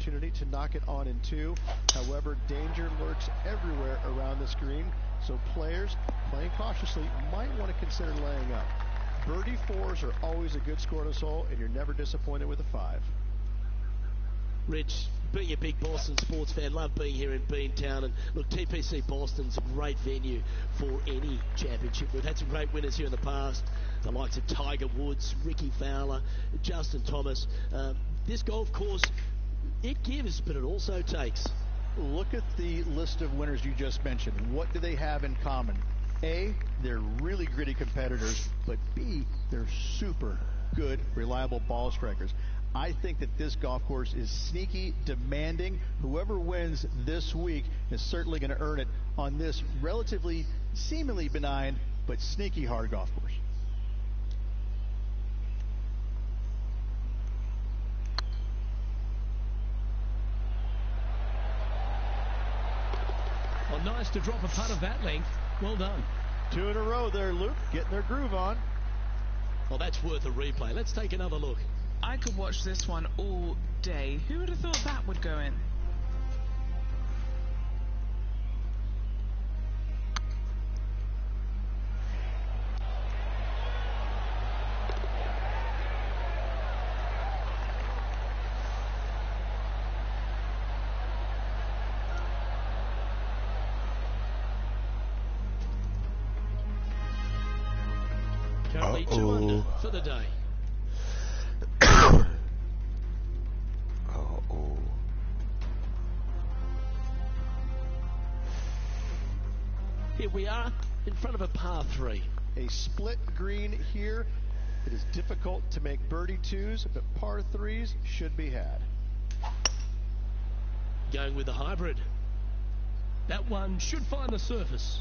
opportunity to knock it on in 2. However, danger lurks everywhere around this green, so players playing cautiously might want to consider laying up. Birdie 4s are always a good score to hole, and you're never disappointed with a 5. Rich, being a big Boston sports fan, love being here in Beantown, and look, TPC Boston's a great venue for any championship. We've had some great winners here in the past, the likes of Tiger Woods, Ricky Fowler, Justin Thomas. This golf course, it gives, but it also takes. Look at the list of winners you just mentioned. What do they have in common? A, they're really gritty competitors, but B, they're super good, reliable ball strikers. I think that this golf course is sneaky, demanding. Whoever wins this week is certainly going to earn it on this relatively, seemingly benign, but sneaky hard golf course. Well, nice to drop a putt of that length. Well done. 2 in a row there, Luke, getting their groove on. Well, that's worth a replay. Let's take another look. I could watch this one all day. Who would have thought that would go in? Currently 2 under for the day. Here we are in front of a par 3. A split green here. It is difficult to make birdie 2s, but par 3s should be had. Going with the hybrid. That one should find the surface.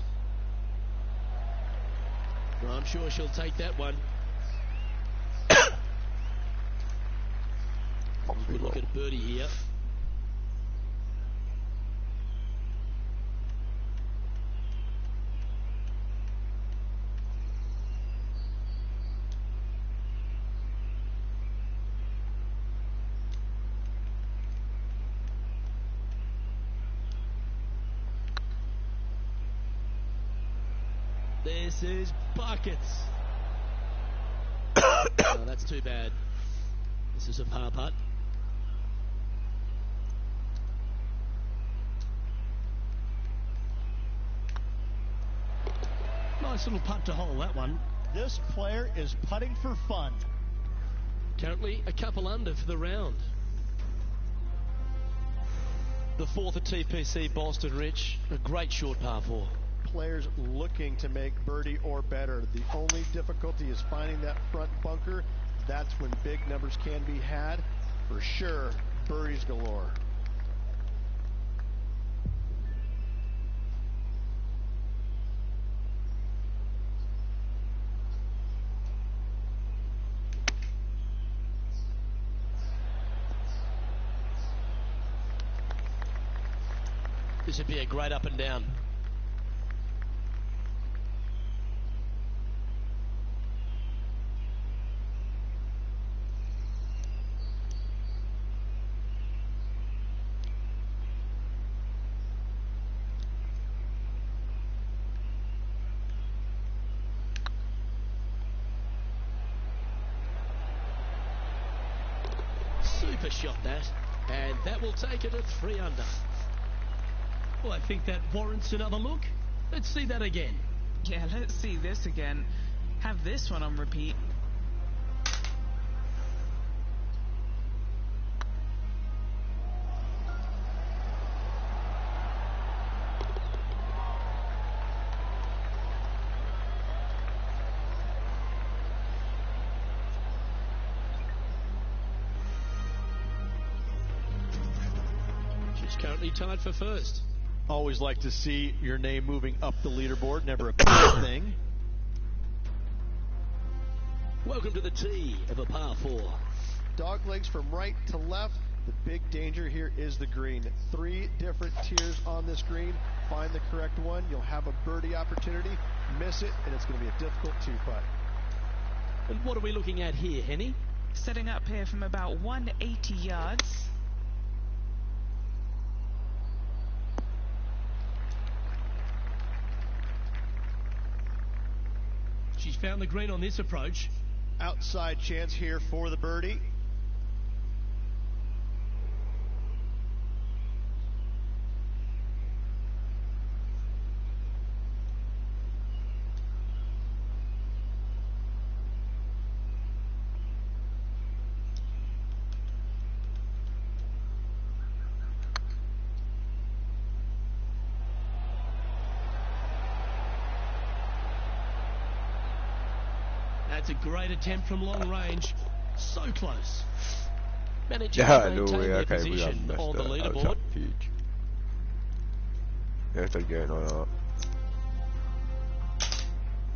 Well, I'm sure she'll take that one. Good look at a birdie here. This is buckets. Oh, that's too bad. This is a par putt. Nice little putt to hole, that one. This player is putting for fun. Currently a couple under for the round. The 4th at TPC Boston, Rich. A great short par 4. Players looking to make birdie or better. The only difficulty is finding that front bunker. That's when big numbers can be had. For sure, birdies galore. This would be a great up and down. Super shot that, and that will take it at 3 under. Well, I think that warrants another look. Let's see that again. Yeah, let's see this again. Have this one on repeat. She's currently tied for first. Always like to see your name moving up the leaderboard. Never a bad thing. Welcome to the tee of a par 4. Dog legs from right to left. The big danger here is the green. 3 different tiers on this green. Find the correct one. You'll have a birdie opportunity. Miss it, and it's going to be a difficult 2-putt. And what are we looking at here, Henny? Setting up here from about 180 yards. found the green on this approach. Outside chance here for the birdie. That's a great attempt from long range. So close. Managing Ja, to no maintain way, their okay, we position have on the messed leaderboard. up huge. If they're getting on up.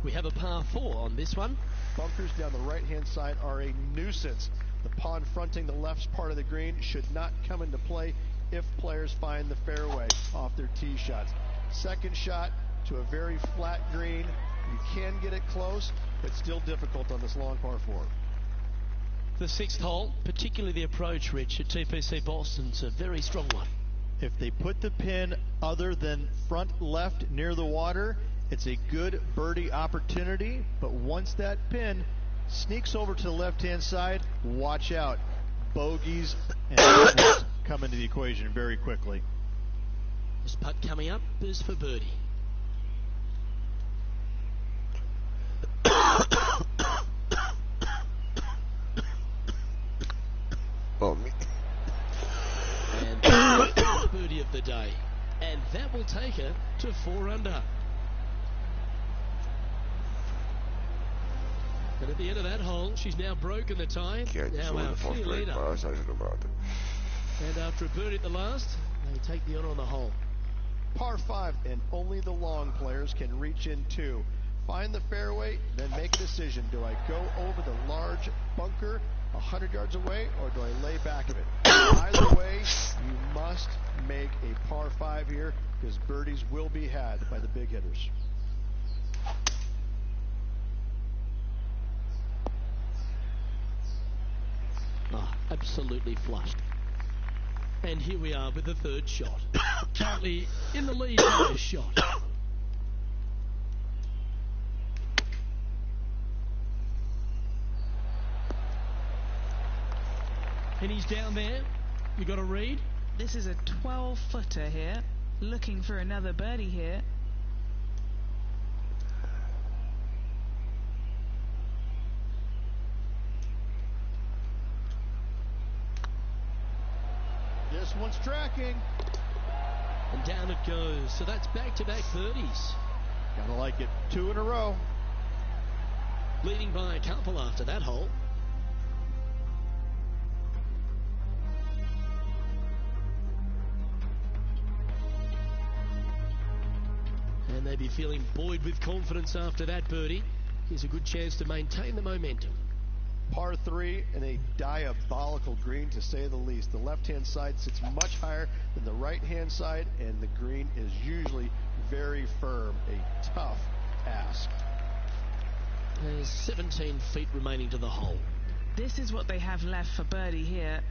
We have a par 4 on this one. Bunkers down the right-hand side are a nuisance. The pond fronting the left part of the green should not come into play if players find the fairway off their tee shots. Second shot to a very flat green. You can get it close, but still difficult on this long par 4. The 6th hole, particularly the approach, Rich, at TPC Boston's a very strong one. If they put the pin other than front left near the water, it's a good birdie opportunity. But once that pin sneaks over to the left-hand side, watch out. Bogeys and doubles come into the equation very quickly. This putt coming up is for birdie. Oh, me. And birdie of the day. And that will take her to 4 under. And at the end of that hole, she's now broken the tie. Now our clear leader. And after a birdie at the last, they take the honour on the hole. Par 5, and only the long players can reach in 2. Find the fairway, then make a decision. Do I go over the large bunker 100 yards away, or do I lay back of it? Either way, you must make a par 5 here, because birdies will be had by the big hitters. Absolutely flushed. And here we are with the 3rd shot. Currently in the lead by a shot. And he's down there. You got to read. This is a 12-footer here. Looking for another birdie here. This one's tracking. And down it goes. So that's back-to-back birdies. Gotta like it. 2 in a row. Leading by a couple after that hole. And they'd be feeling buoyed with confidence after that birdie. Here's a good chance to maintain the momentum. Par 3 and a diabolical green, to say the least. The left-hand side sits much higher than the right-hand side, and the green is usually very firm. A tough ask. There's 17 feet remaining to the hole. This is what they have left for birdie here.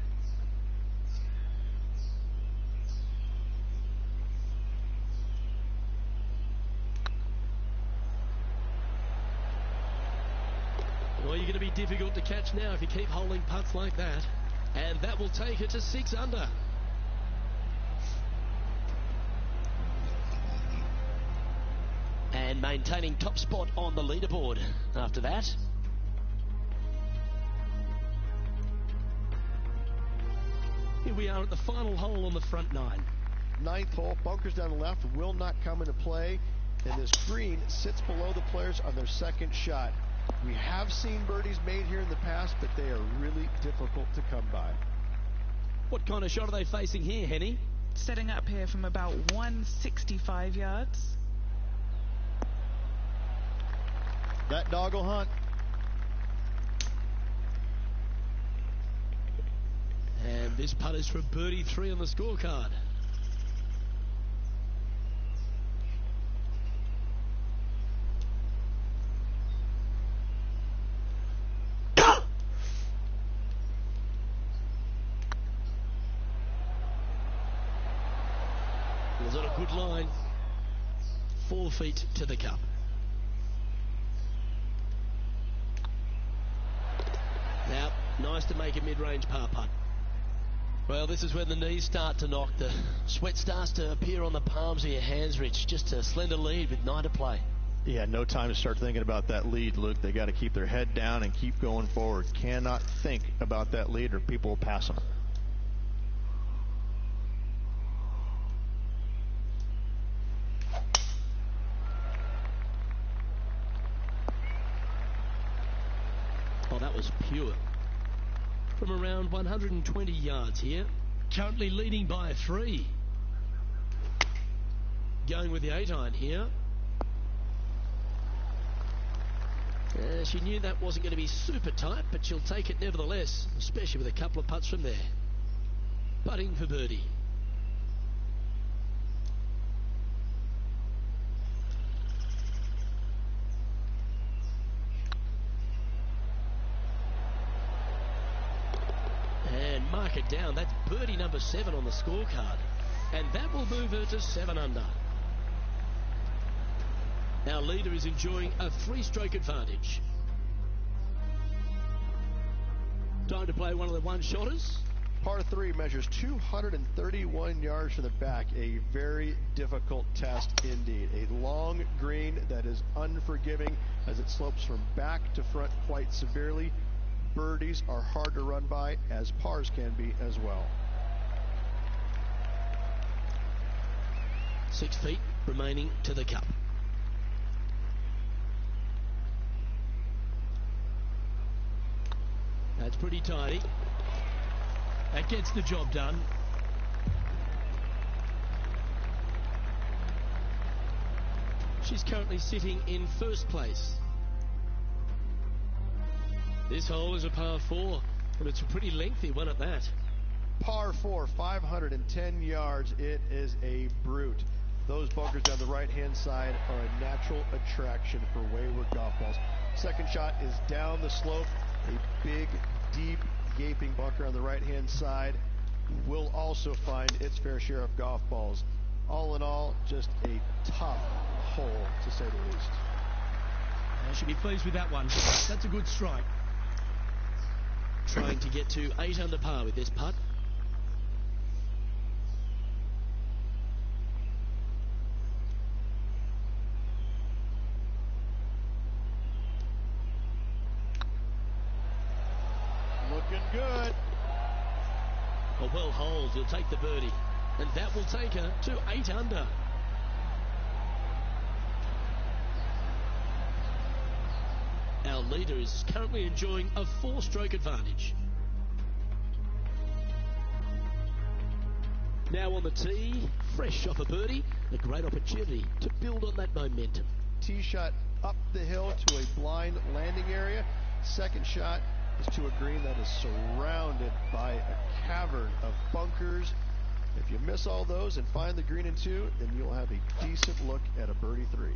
Well, you're going to be difficult to catch now if you keep holding putts like that. And that will take it to 6 under. And maintaining top spot on the leaderboard after that. Here we are at the final hole on the front 9. 9th hole, bunkers down the left will not come into play, and this green sits below the players on their 2nd shot. We have seen birdies made here in the past, but they are really difficult to come by. What kind of shot are they facing here, Henny? Setting up here from about 165 yards. That dog will hunt. And this putt is for birdie 3 on the scorecard. Was on a good line. 4 feet to the cup. tries to make a mid-range par putt. Well, this is when the knees start to knock. The sweat starts to appear on the palms of your hands, Rich. Just a slender lead with 9 to play. Yeah, no time to start thinking about that lead, Luke. They got to keep their head down and keep going forward. Cannot think about that lead or people will pass them. Oh, that was pure. From around 120 yards here. Currently leading by 3. Going with the 8-iron here. She knew that wasn't going to be super tight, but she'll take it nevertheless, especially with a couple of putts from there. Putting for birdie. And mark it down. That's birdie number 7 on the scorecard. And that will move her to 7 under. Our leader is enjoying a 3-stroke advantage. Time to play one of the one-shotters. Par 3 measures 231 yards from the back. A very difficult test indeed. A long green that is unforgiving as it slopes from back to front quite severely. Birdies are hard to run by, as pars can be as well. 6 feet remaining to the cup. That's pretty tidy. That gets the job done. She's currently sitting in first place. This hole is a par 4, and it's a pretty lengthy one at that. Par 4, 510 yards. It is a brute. Those bunkers down the right-hand side are a natural attraction for wayward golf balls. Second shot is down the slope. A big, deep, gaping bunker on the right-hand side will also find its fair share of golf balls. All in all, just a tough hole, to say the least. I should be pleased with that one. That's a good strike. Trying to get to 8 under par with this putt. Looking good. A well holed, he'll take the birdie, and that will take her to 8 under. Our leader is currently enjoying a 4-stroke advantage. Now on the tee, fresh off a birdie, a great opportunity to build on that momentum. Tee shot up the hill to a blind landing area. Second shot is to a green that is surrounded by a cavern of bunkers. If you miss all those and find the green in 2, then you'll have a decent look at a birdie 3.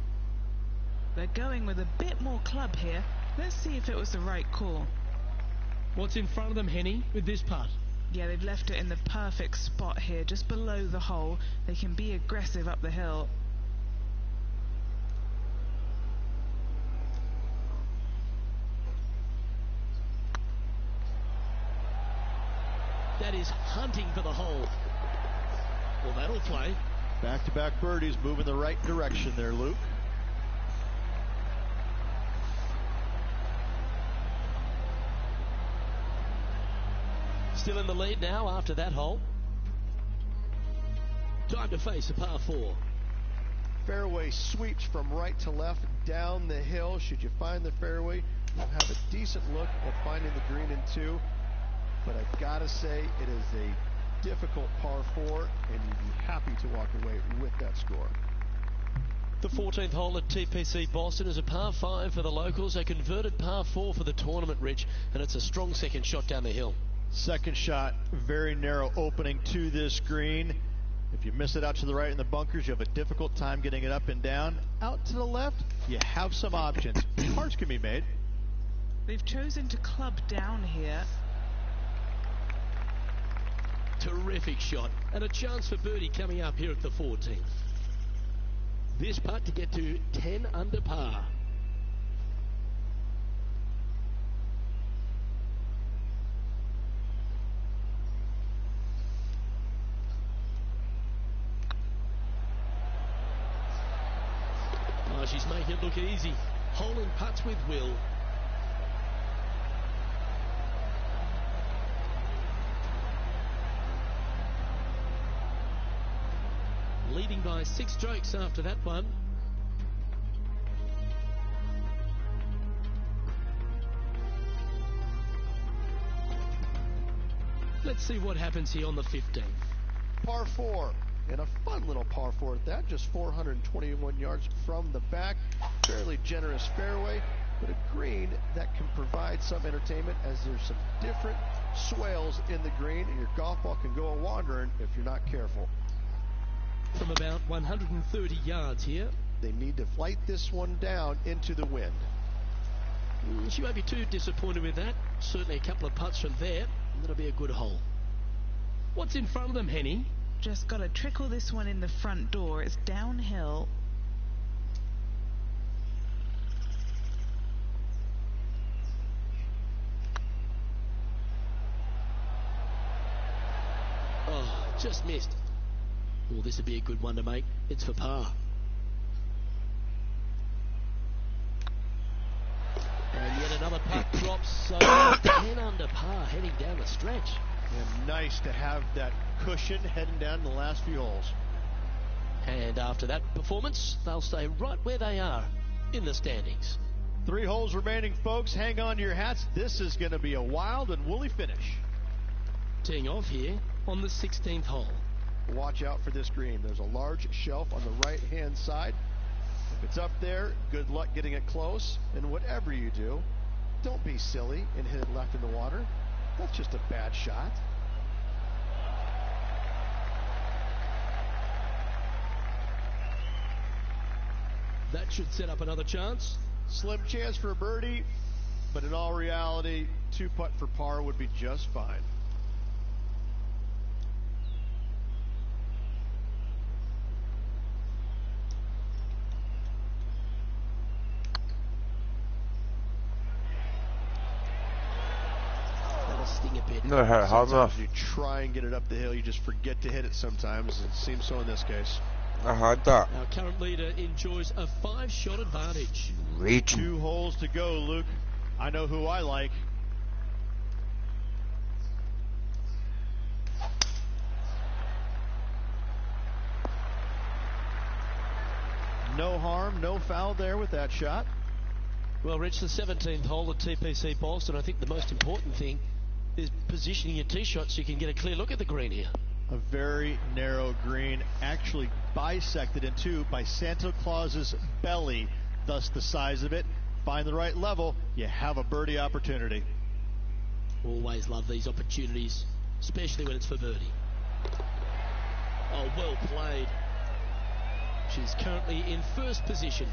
They're going with a bit more club here. Let's see if it was the right call. What's in front of them, Henny, with this putt? Yeah, they've left it in the perfect spot here, just below the hole. They can be aggressive up the hill. That is hunting for the hole. Well, that'll play. Back-to-back birdies, moving the right direction there, Luke. Still in the lead now after that hole. Time to face a par 4. Fairway sweeps from right to left down the hill. Should you find the fairway, you'll have a decent look at finding the green in 2. But I've got to say, it is a difficult par 4, and you'd be happy to walk away with that score. The 14th hole at TPC Boston is a par 5 for the locals, a converted par 4 for the tournament, Rich, and it's a strong second shot down the hill. Second shot, very narrow opening to this green. If you miss it out to the right in the bunkers, you have a difficult time getting it up and down. Out to the left, you have some options. Pars can be made. They've chosen to club down here. Terrific shot, and a chance for birdie coming up here at the 14th. This putt to get to 10 under par. she's making it look easy. Holding putts with will. Leading by 6 strokes after that one. Let's see what happens here on the 15th. Par 4, and a fun little par 4 at that, just 421 yards from the back. Fairly generous fairway, but a green that can provide some entertainment as there's some different swales in the green, and your golf ball can go a-wandering if you're not careful. From about 130 yards here. They need to flight this one down into the wind. She won't be too disappointed with that. Certainly a couple of putts from there. That'll be a good hole. What's in front of them, Henny? Just got to trickle this one in the front door. It's downhill. Oh, just missed. Well, this would be a good one to make. It's for par. And yet another putt drops, so 10 under par heading down the stretch. And nice to have that cushion heading down the last few holes. And after that performance, they'll stay right where they are in the standings. 3 holes remaining, folks. Hang on to your hats. This is going to be a wild and woolly finish. Teeing off here on the 16th hole. Watch out for this green. There's a large shelf on the right-hand side. If it's up there, good luck getting it close. And whatever you do, don't be silly and hit it left in the water. That's just a bad shot. That should set up another chance. Slim chance for a birdie, but in all reality, 2-putt for par would be just fine. Sting a bit. No, hard enough. You try and get it up the hill, you just forget to hit it sometimes. It seems so in this case. I had that. Our current leader enjoys a 5-shot advantage. Reaching. 2 holes to go, Luke. I know who I like. No harm, no foul there with that shot. Well, Rich, the 17th hole at TPC Boston, I think the most important thing is positioning your tee shot so you can get a clear look at the green here. A very narrow green, actually bisected in 2 by Santa Claus's belly, thus the size of it. Find the right level, you have a birdie opportunity. Always love these opportunities, especially when it's for birdie. Oh, well played. She's currently in first position.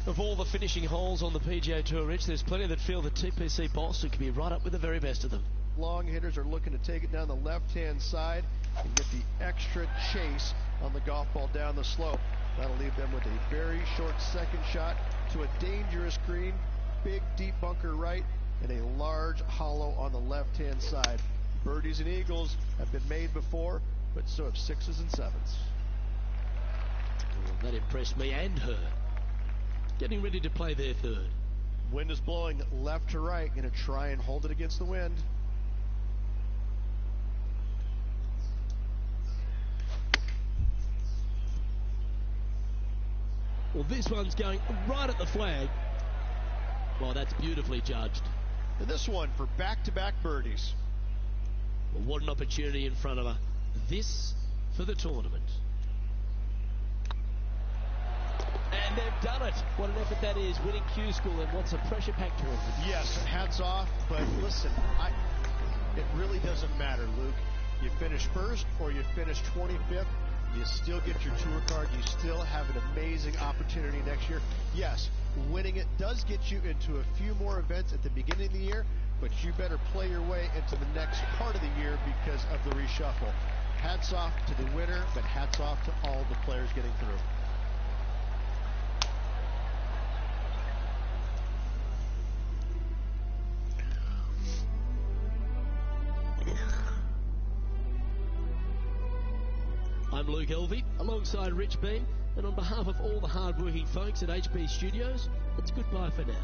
Of all the finishing holes on the PGA Tour, Rich, there's plenty that feel that TPC Boston can be right up with the very best of them. Long hitters are looking to take it down the left-hand side and get the extra chase on the golf ball down the slope. That'll leave them with a very short second shot to a dangerous green, big deep bunker right, and a large hollow on the left-hand side. Birdies and eagles have been made before, but so have 6s and 7s. Oh, that impressed me and her. Getting ready to play their third. Wind is blowing left to right. Going to try and hold it against the wind. Well, this one's going right at the flag. Well, that's beautifully judged. And this one for back-to-back birdies. Well, what an opportunity in front of her. This for the tournament. And they've done it. What an effort that is, winning Q School in what's a pressure-packed tournament. Yes, hats off, but listen, it really doesn't matter, Luke. You finish first or you finish 25th, you still get your tour card. You still have an amazing opportunity next year. Yes, winning it does get you into a few more events at the beginning of the year, but you better play your way into the next part of the year because of the reshuffle. Hats off to the winner, but hats off to all the players getting through. I'm Luke Elvey, alongside Rich Beam. And on behalf of all the hard-working folks at HB Studios, it's goodbye for now.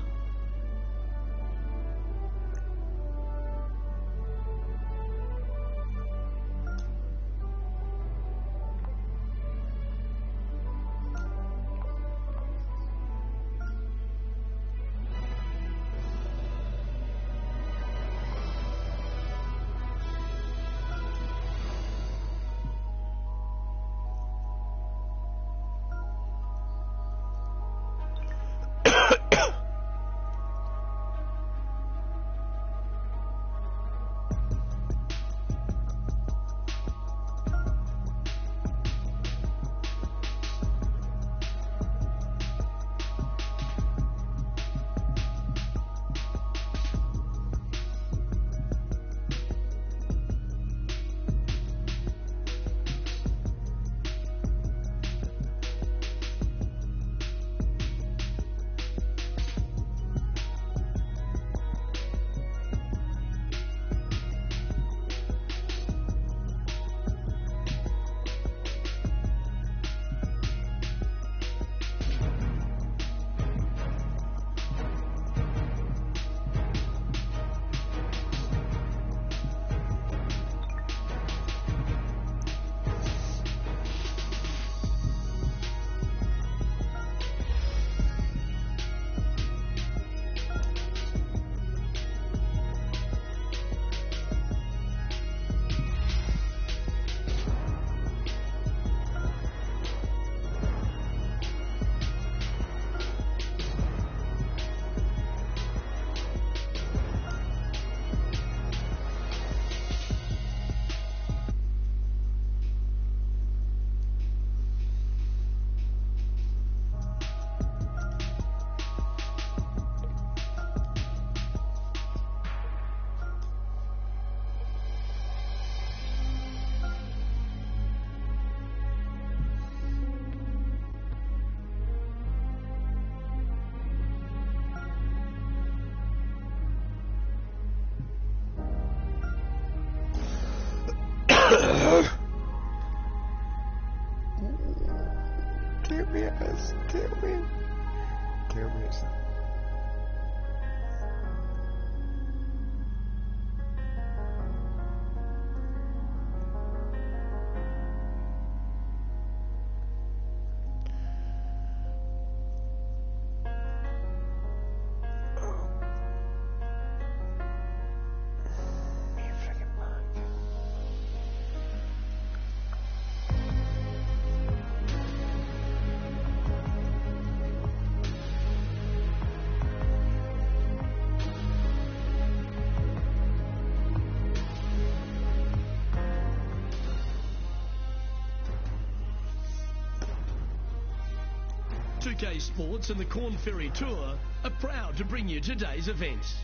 K Sports and the Corn Ferry Tour are proud to bring you today's events.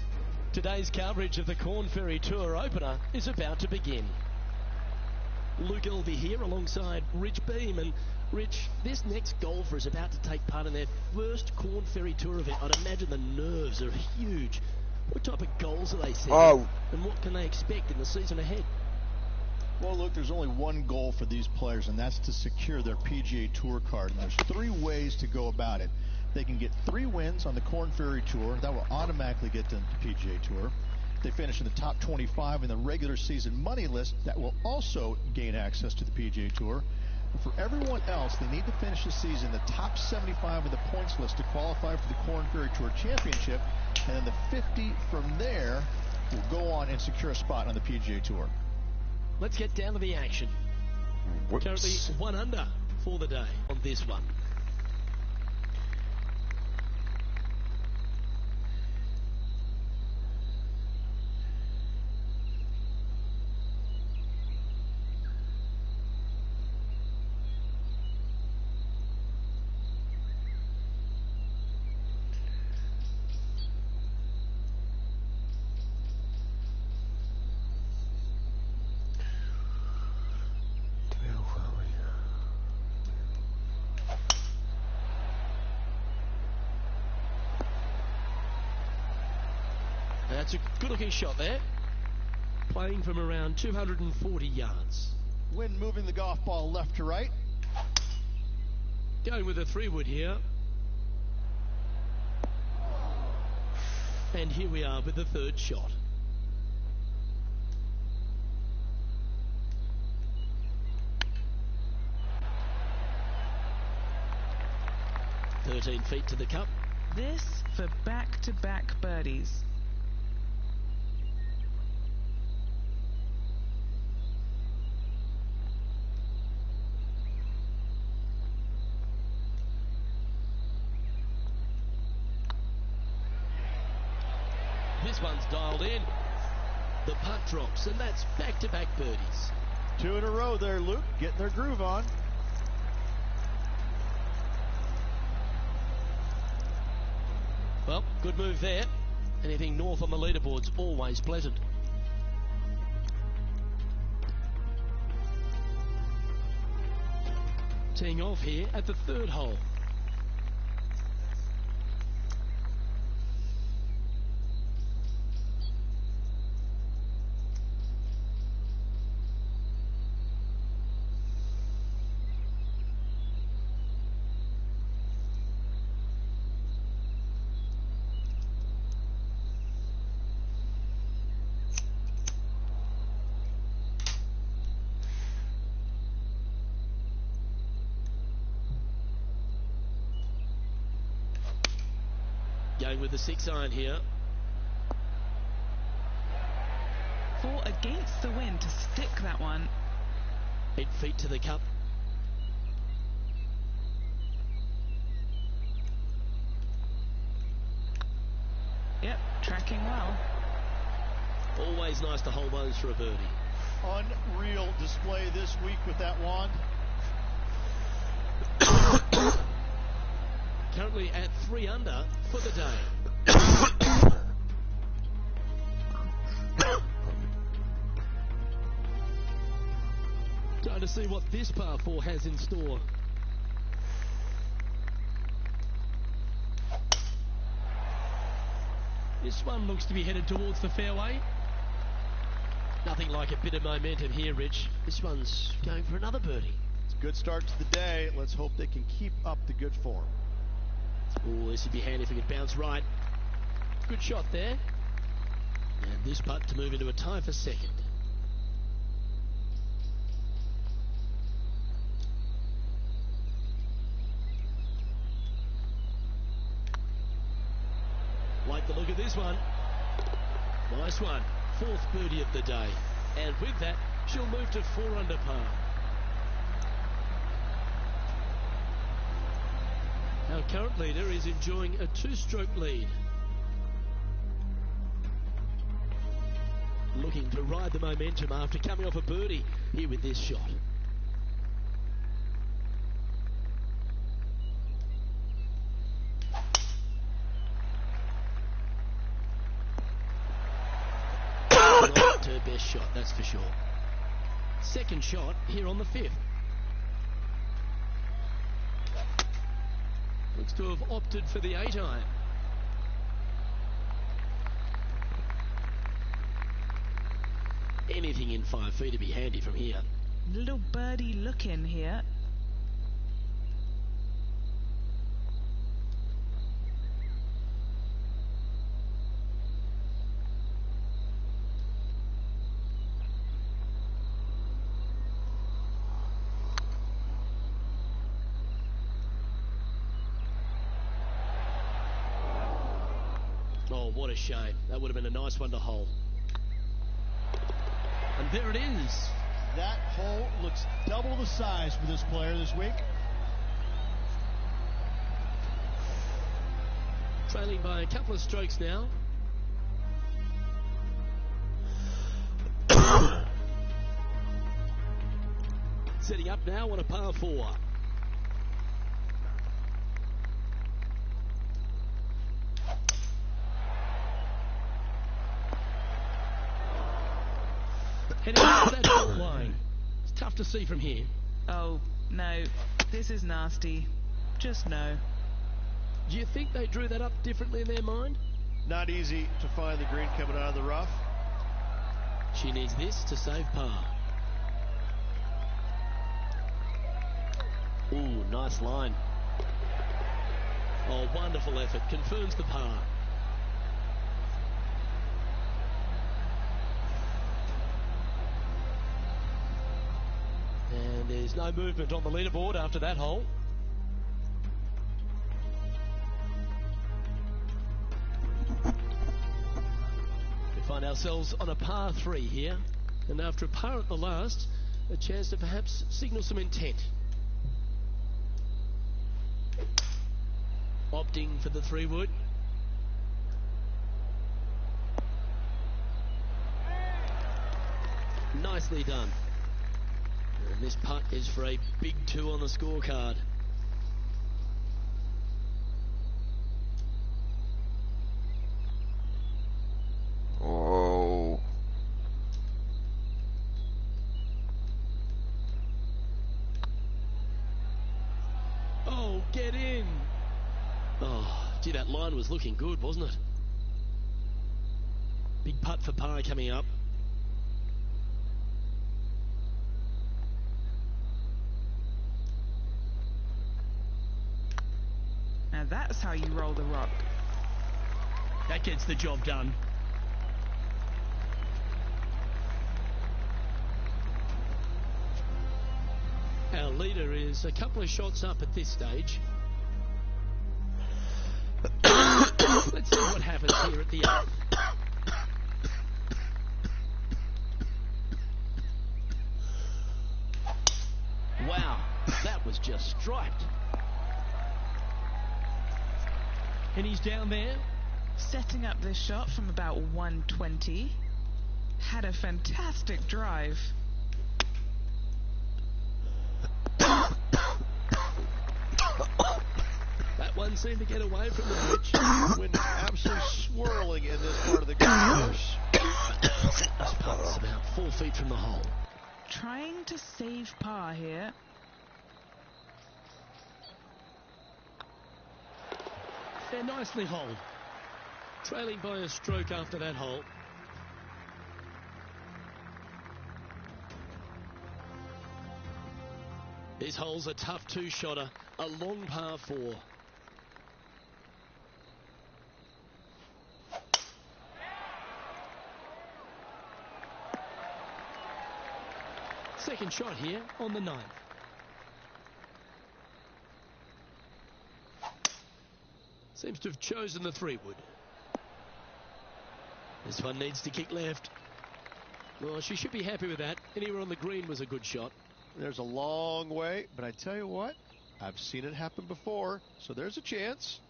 Today's coverage of the Corn Ferry Tour opener is about to begin. Luke Elvey here alongside Rich Beam. And Rich, this next golfer is about to take part in their first Corn Ferry Tour event. I'd imagine the nerves are huge. What type of goals are they setting? And what can they expect in the season ahead? Well, look, there's only one goal for these players, and that's to secure their PGA Tour card. And there's 3 ways to go about it. They can get 3 wins on the Corn Ferry Tour. That will automatically get them to the PGA Tour. They finish in the top 25 in the regular season money list. That will also gain access to the PGA Tour. And for everyone else, they need to finish the season in the top 75 in the points list to qualify for the Corn Ferry Tour Championship. And then the 50 from there will go on and secure a spot on the PGA Tour. Let's get down to the action. Currently 1 under for the day on this one. That's a good-looking shot there. Playing from around 240 yards. Wind moving the golf ball left to right. Going with a 3-wood here. And here we are with the third shot. "13 feet to the cup." This for back-to-back birdies. This one's dialed in. The putt drops, and that's back-to-back birdies. 2 in a row there, Luke, getting their groove on. Well, good move there. Anything north on the leaderboard's always pleasant. Teeing off here at the third hole. Going with the 6-iron here. 4 against the wind to stick that one. 8 feet to the cup. Yep, tracking well. Always nice to hold those for a birdie. Unreal display this week with that wand. Currently at 3 under for the day. Time to see what this par 4 has in store. This one looks to be headed towards the fairway. Nothing like a bit of momentum here, Rich. This one's going for another birdie. It's a good start to the day. Let's hope they can keep up the good form. Oh, this would be handy if we could bounce right. Good shot there. And this putt to move into a tie for second. Like the look of this one. Nice one. 4th birdie of the day. And with that, she'll move to 4 under par. Our current leader is enjoying a 2-stroke lead. Looking to ride the momentum after coming off a birdie here with this shot. Not her best shot, that's for sure. Second shot here on the 5th. Looks to have opted for the 8-iron. Anything in 5 feet to be handy from here. Little birdie look in here. Oh, what a shame. That would have been a nice one to hole. And there it is. That hole looks double the size for this player this week. Trailing by a couple of strokes now. Setting up now on a par 4. Heading up that fault line. It's tough to see from here. Oh, no. This is nasty. Just no. Do you think they drew that up differently in their mind? Not easy to find the green coming out of the rough. She needs this to save par. Ooh, nice line. Oh, wonderful effort. Confirms the par. And there's no movement on the leaderboard after that hole. We find ourselves on a par 3 here. And after a par at the last, a chance to perhaps signal some intent. Opting for the 3-wood. Nicely done. And this putt is for a big 2 on the scorecard. Oh. Oh, get in. Oh, gee, that line was looking good, wasn't it? Big putt for par coming up. Now that's how you roll the rock. That gets the job done. Our leader is a couple of shots up at this stage. Let's see what happens here at the 8th. Wow, that was just striped. And he's down there. Setting up this shot from about 120. Had a fantastic drive. That one seemed to get away from the pitch. Wind absolutely swirling in this part of the course. This putt's about 4 feet from the hole. Trying to save par here. They're nicely holed. Trailing by a stroke after that hole. This hole's a tough 2-shotter, a long par 4. Second shot here on the 9th. Seems to have chosen the 3-wood. This one needs to kick left. Well, she should be happy with that. Anywhere on the green was a good shot. There's a long way, but I tell you what, I've seen it happen before, so there's a chance.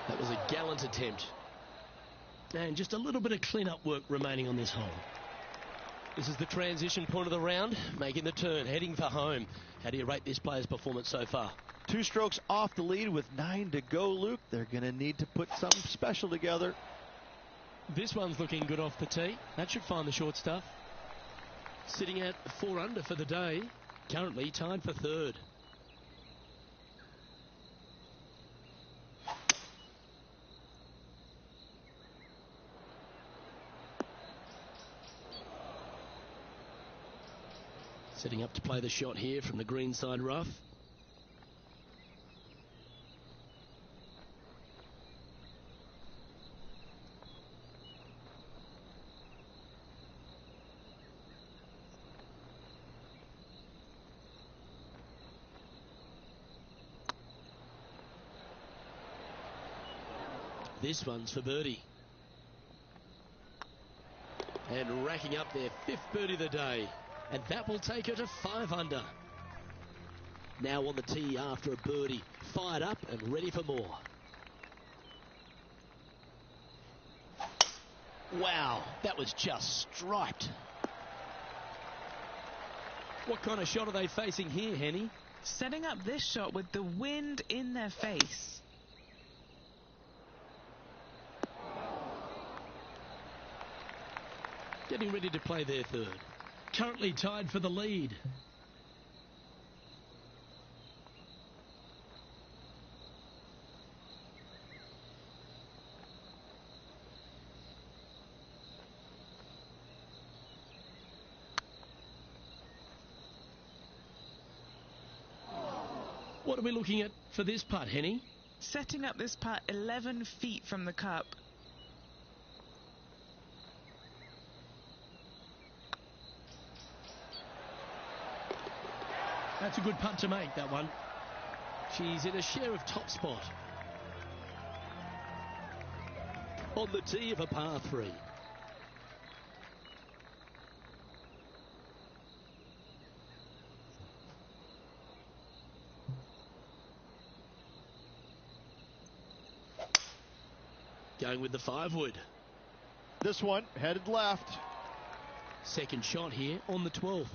That was a gallant attempt. And just a little bit of clean-up work remaining on this hole. This is the transition point of the round, making the turn, heading for home. How do you rate this player's performance so far? 2 strokes off the lead with 9 to go, Luke. They're going to need to put something special together. This one's looking good off the tee. That should find the short stuff. Sitting at 4 under for the day. Currently tied for 3rd. Setting up to play the shot here from the greenside rough. This one's for birdie. And racking up their 5th birdie of the day. And that will take her to 5 under. Now on the tee after a birdie. Fired up and ready for more. Wow, that was just striped. What kind of shot are they facing here, Henny? Setting up this shot with the wind in their face. Getting ready to play their 3rd. Currently tied for the lead. What are we looking at for this putt, Henny? Setting up this putt 11 feet from the cup. That's a good putt to make, that one. She's in a share of top spot. On the tee of a par 3. Going with the 5-wood. This one headed left. Second shot here on the 12th.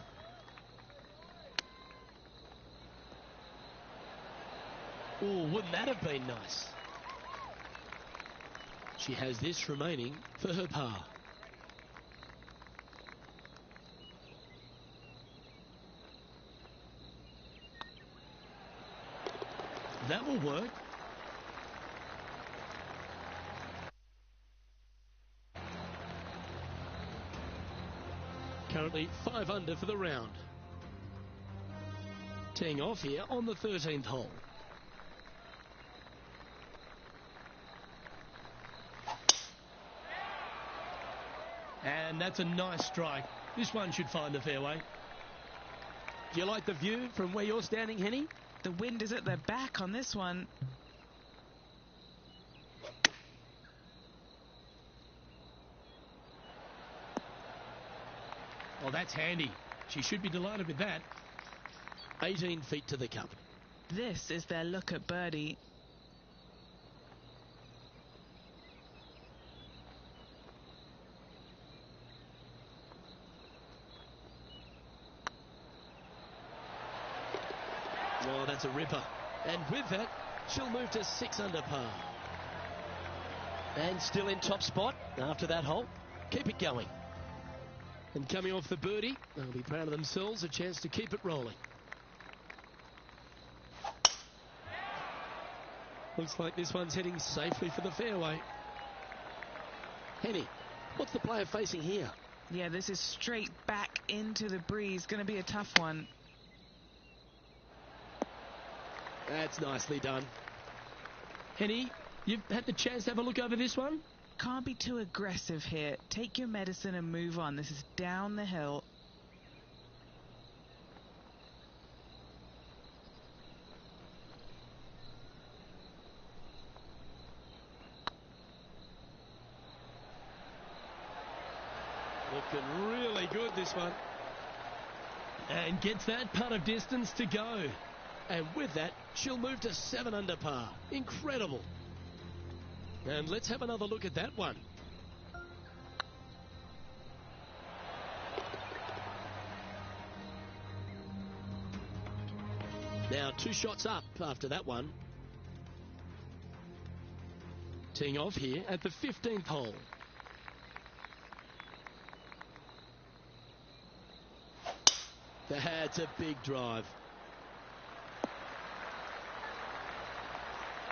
Oh, wouldn't that have been nice? She has this remaining for her par. That will work. Currently 5 under for the round. Teeing off here on the 13th hole. And that's a nice strike. This one should find the fairway. Do you like the view from where you're standing, Henny? The wind is at their back on this one. Oh, that's handy. She should be delighted with that. 18 feet to the cup. This is their look at birdie. Oh, that's a ripper. And with that, she'll move to 6 under par. And still in top spot after that hole. Keep it going. And coming off the birdie, they'll be proud of themselves, a chance to keep it rolling. Looks like this one's heading safely for the fairway. Henny, what's the player facing here? Yeah, this is straight back into the breeze. Going to be a tough one. That's nicely done. Henny, you've had the chance to have a look over this one? Can't be too aggressive here. Take your medicine and move on. This is down the hill. Looking really good, this one. And gets that putt of distance to go. And with that, she'll move to 7 under par. Incredible. And let's have another look at that one. Now 2 shots up after that one. Teeing off here at the 15th hole. That's a big drive.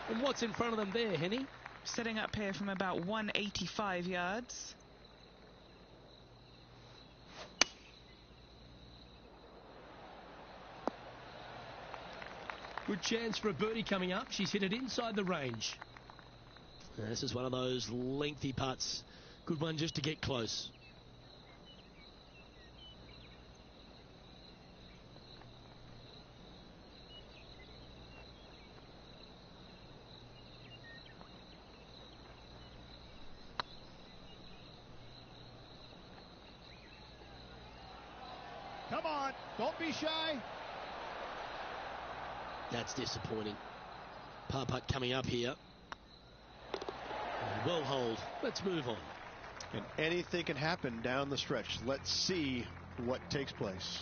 And what's in front of them there, Henny? Setting up here from about 185 yards. Good chance for a birdie coming up. She's hit it inside the range. This is one of those lengthy putts. Good one just to get close. Come on, don't be shy. That's disappointing. Par putt coming up here. Well hold. Let's move on. And anything can happen down the stretch. Let's see what takes place.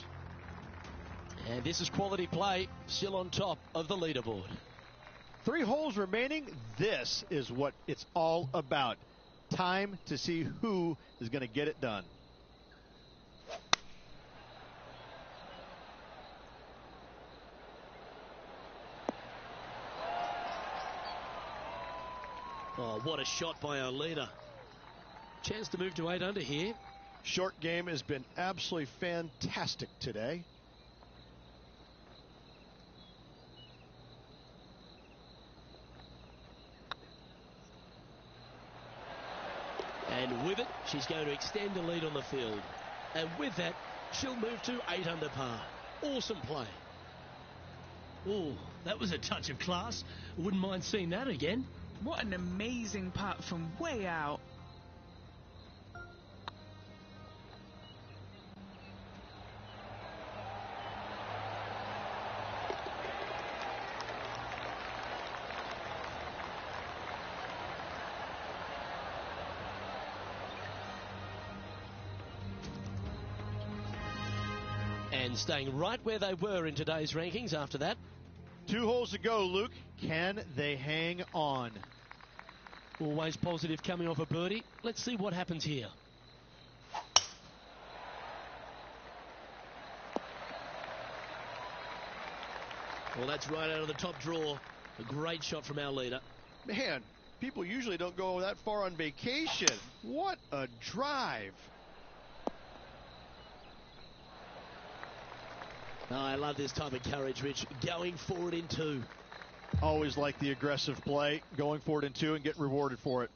And this is quality play, still on top of the leaderboard. 3 holes remaining. This is what it's all about. Time to see who is going to get it done. Oh, what a shot by our leader. Chance to move to 8 under here. Short game has been absolutely fantastic today. And with it, she's going to extend the lead on the field. And with that, she'll move to 8 under par. Awesome play. Oh, that was a touch of class. Wouldn't mind seeing that again. What an amazing putt from way out. And staying right where they were in today's rankings after that. 2 holes to go, Luke. Can they hang on? Always positive coming off a birdie. Let's see what happens here. Well, that's right out of the top draw. A great shot from our leader. Man, people usually don't go that far on vacation. What a drive. Oh, I love this type of courage, Rich. Going forward in 2. Always like the aggressive play, going forward in 2 and getting rewarded for it.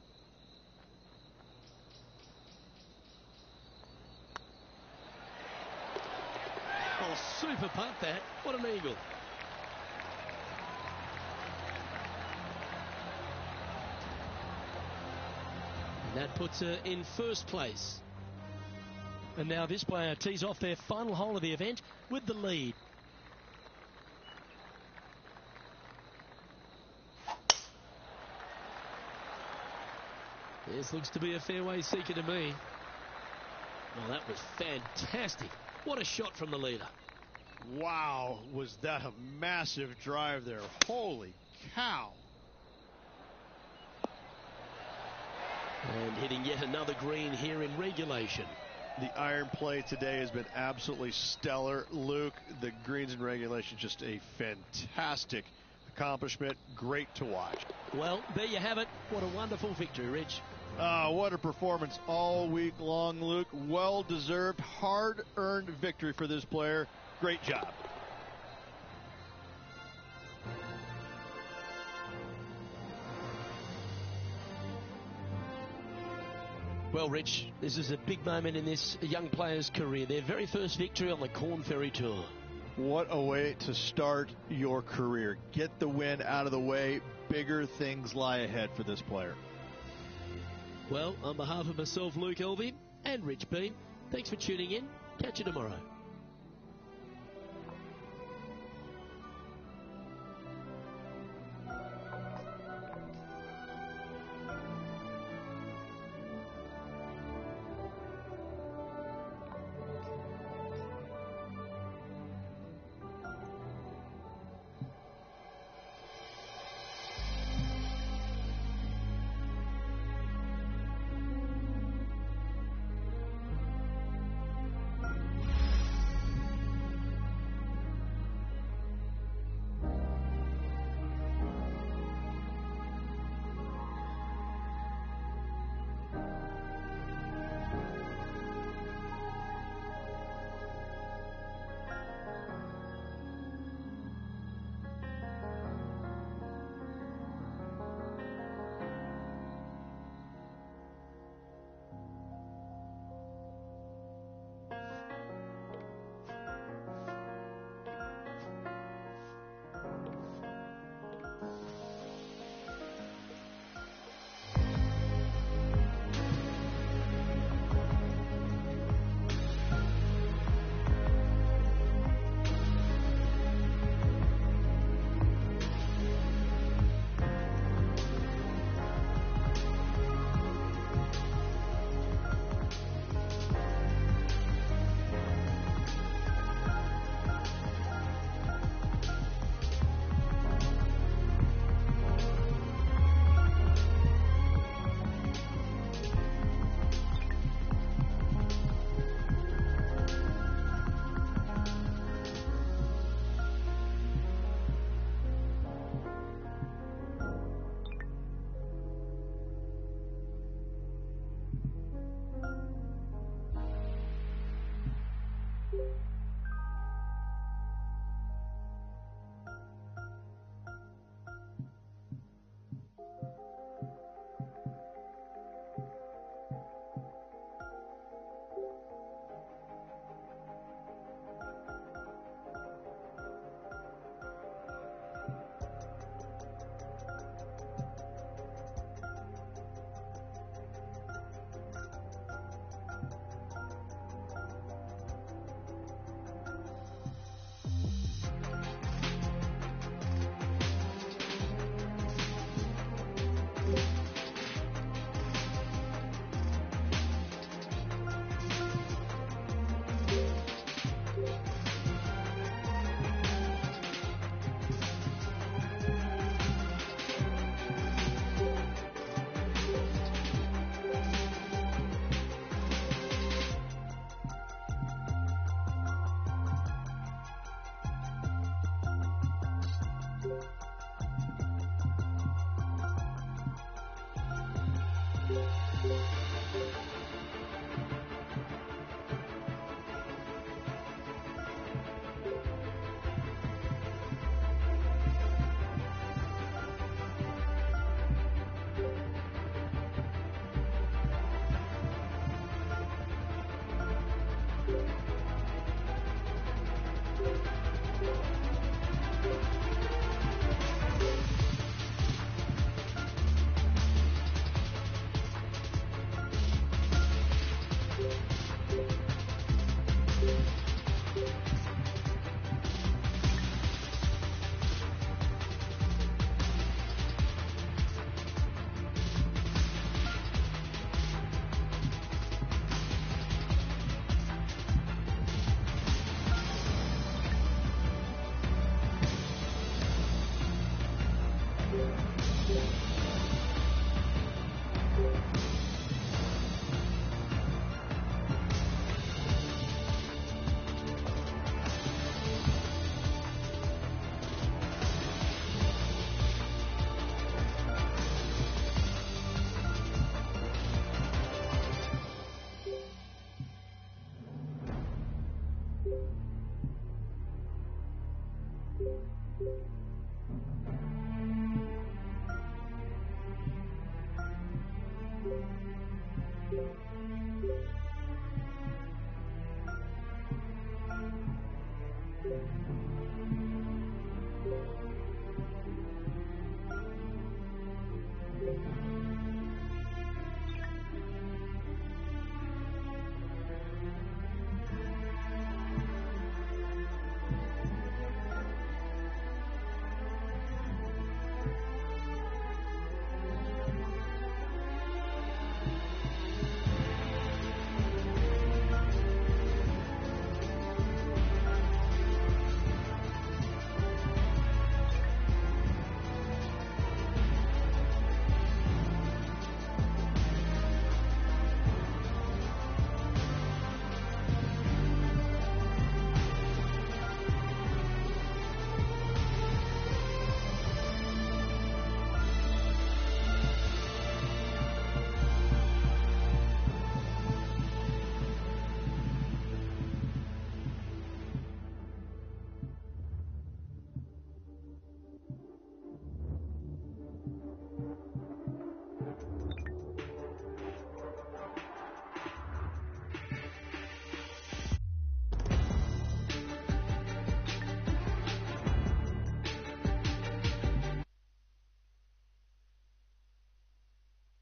Oh, super putt that. What an eagle. And that puts her in first place. And now this player tees off their final hole of the event with the lead. This looks to be a fairway seeker to me. Well, that was fantastic. What a shot from the leader. Wow, was that a massive drive there. Holy cow. And hitting yet another green here in regulation. The iron play today has been absolutely stellar, Luke. The greens in regulation, just a fantastic accomplishment. Great to watch. Well, there you have it. What a wonderful victory, Rich. What a performance all week long, Luke. Well-deserved, hard-earned victory for this player. Great job. Well, Rich, this is a big moment in this young player's career. Their very first victory on the Corn Ferry Tour. What a way to start your career. Get the win out of the way. Bigger things lie ahead for this player. Well, on behalf of myself, Luke Elvey, and Rich Bean, thanks for tuning in. Catch you tomorrow. you.